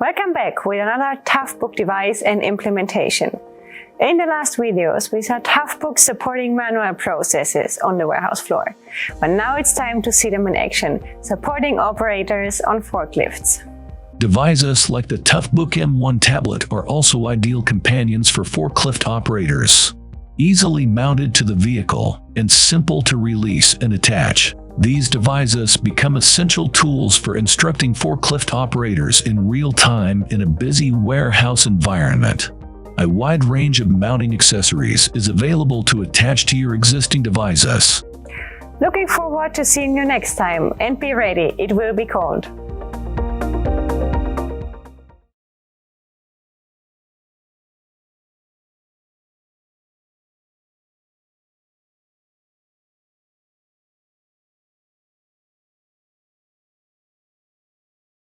Welcome back with another TOUGHBOOK device and implementation. In the last videos, we saw TOUGHBOOK supporting manual processes on the warehouse floor. But now it's time to see them in action, supporting operators on forklifts. Devices like the TOUGHBOOK M1 tablet are also ideal companions for forklift operators. Easily mounted to the vehicle and simple to release and attach, these devices become essential tools for instructing forklift operators in real time in a busy warehouse environment. A wide range of mounting accessories is available to attach to your existing devices. Looking forward to seeing you next time, and be ready, it will be cold.